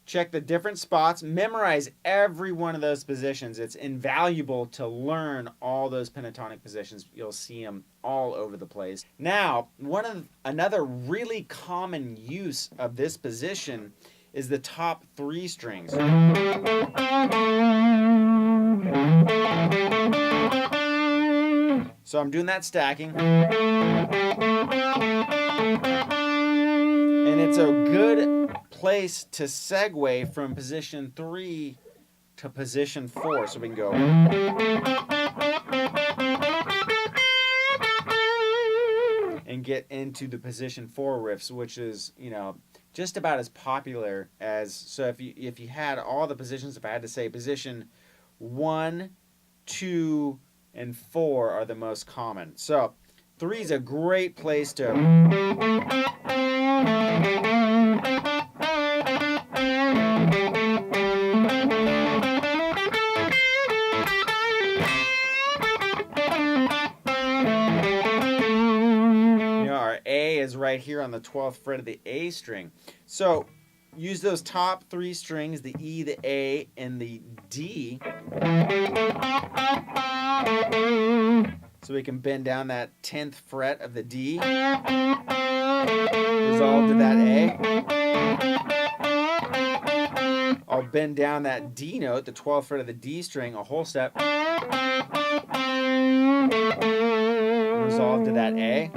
check the different spots, memorize every one of those positions. It's invaluable to learn all those pentatonic positions. You'll see them all over the place. Now, another really common use of this position is the top 3 strings. So I'm doing that stacking. And it's a good place to segue from position 3 to position 4. So we can go. And get into the position 4 riffs, which is, just about as popular as, so if you had all the positions, if I had to say position 1, 2, and 4 are the most common. So 3 is a great place to our A is right here on the 12th fret of the A string. So use those top 3 strings, the E, the A, and the D. So we can bend down that 10th fret of the D. Resolve to that A. I'll bend down that D note, the 12th fret of the D string, a whole step. Resolve to that A.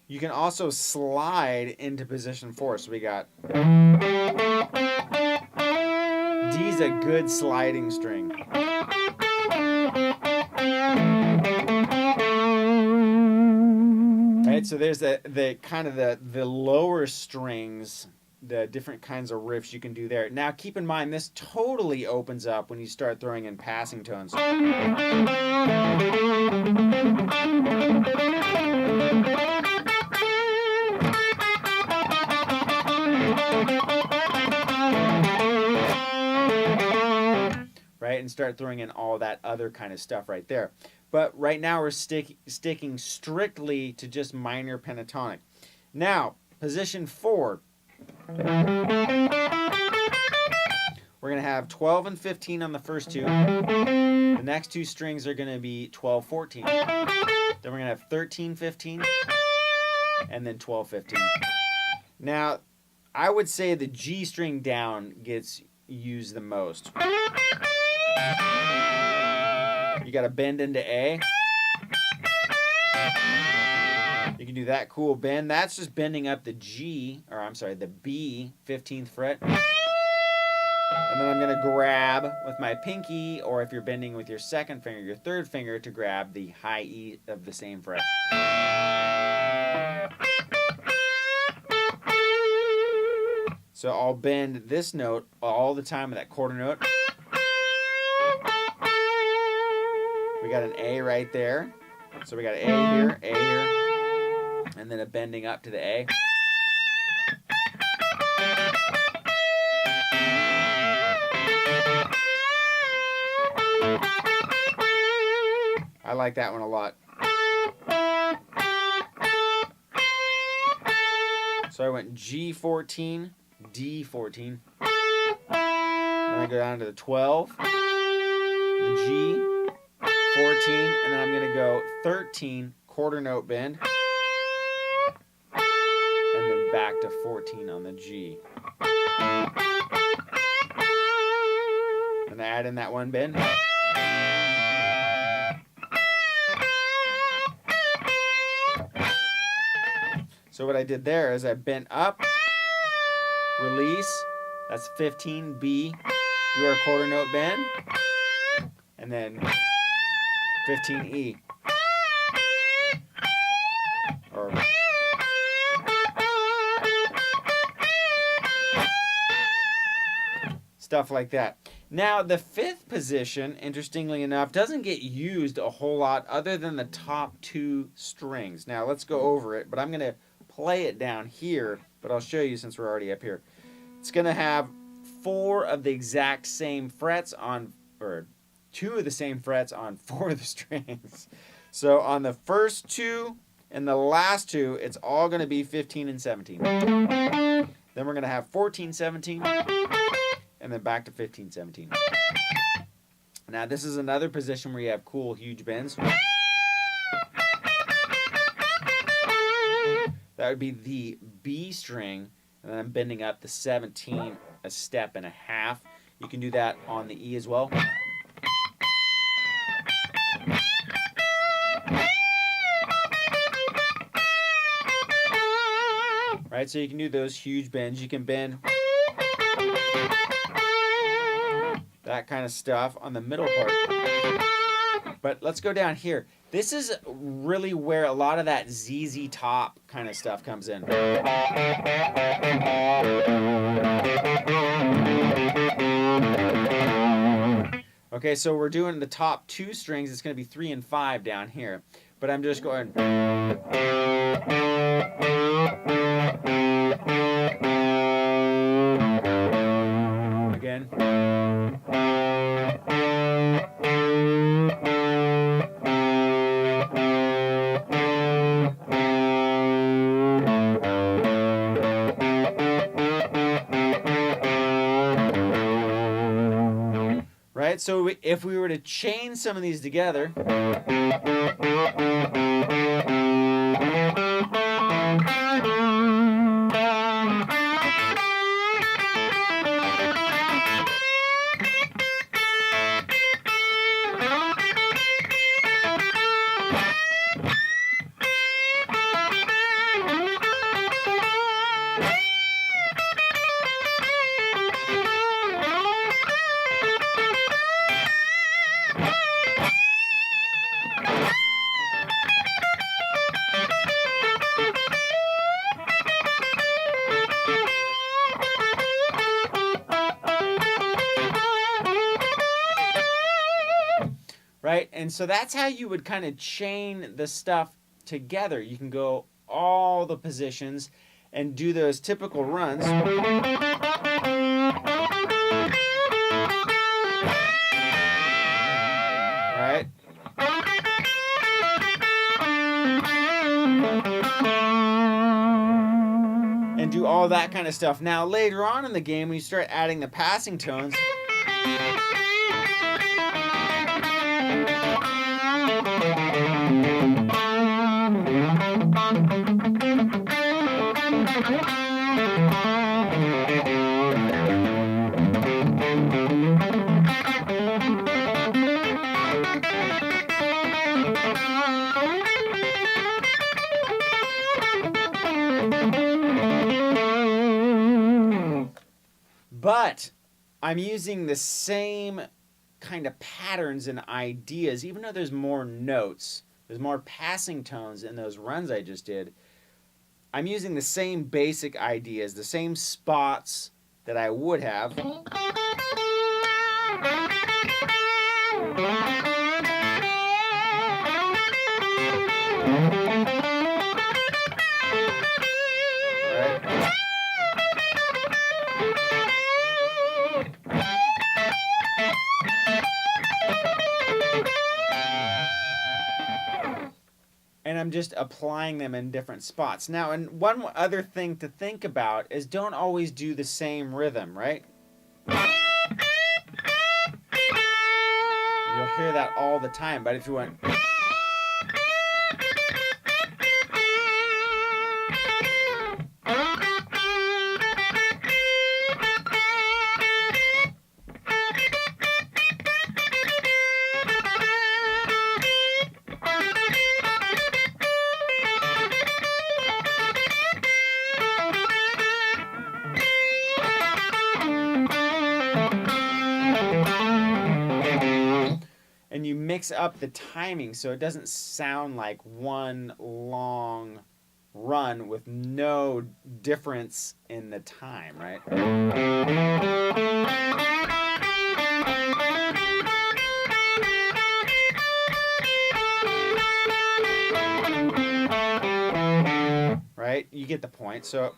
You can also slide into position 4. So we got D's a good sliding string. Right, so there's the kind of the lower strings, the different kinds of riffs you can do there. Now keep in mind, this totally opens up when you start throwing in passing tones. Right, and start throwing in all that other kind of stuff right there. But right now we're sticking strictly to just minor pentatonic. Now, position 4. We're going to have 12 and 15 on the first 2. The next 2 strings are going to be 12, 14. Then we're going to have 13, 15, and then 12, 15. Now, I would say the G string down gets used the most. You got to bend into A. You can do that cool bend. That's just bending up the G, or I'm sorry, the B 15th fret. And then I'm going to grab with my pinky, or if you're bending with your second finger, your third finger, to grab the high E of the same fret. So I'll bend this note all the time with that quarter note. We got an A right there. So we got an A here, and then a bending up to the A. I like that one a lot. So I went G14, D14. Then I go down to the 12, the G, 14, and then I'm going to go 13, quarter note bend, and then back to 14 on the G. And I add in that one bend. So what I did there is I bent up, release, that's 15, B, do our quarter note bend, and then 15E. Or stuff like that. Now, the 5th position, interestingly enough, doesn't get used a whole lot other than the top 2 strings. Now, let's go over it, but I'm going to play it down here, but I'll show you since we're already up here. It's going to have 4 of the exact same frets on, or 2 of the same frets on 4 of the strings. So on the first 2, And the last two, it's all going to be 15 and 17. Then we're going to have 14, 17, and then back to 15, 17. Now this is another position where you have cool, huge bends. That would be the B string, and then I'm bending up the 17 a step and a half. You can do that on the E as well. Right, so you can do those huge bends. You can bend that kind of stuff on the middle part. But let's go down here. This is really where a lot of that ZZ Top kind of stuff comes in. Okay, so we're doing the top two strings. It's going to be 3 and 5 down here. But I'm just going... Again. Right? So if we were to chain some of these together... Right? And so that's how you would kind of chain the stuff together. You can go all the positions and do those typical runs. Right? And do all that kind of stuff. Now, later on in the game, when you start adding the passing tones, but I'm using the same kind of patterns and ideas, even though there's more notes, there's more passing tones in those runs I just did. I'm using the same basic ideas, the same spots that I would have. And I'm just applying them in different spots. Now, and one other thing to think about is don't always do the same rhythm, right? You'll hear that all the time, but if you went... and you mix up the timing so it doesn't sound like one long run with no difference in the time, right? Right? You get the point. So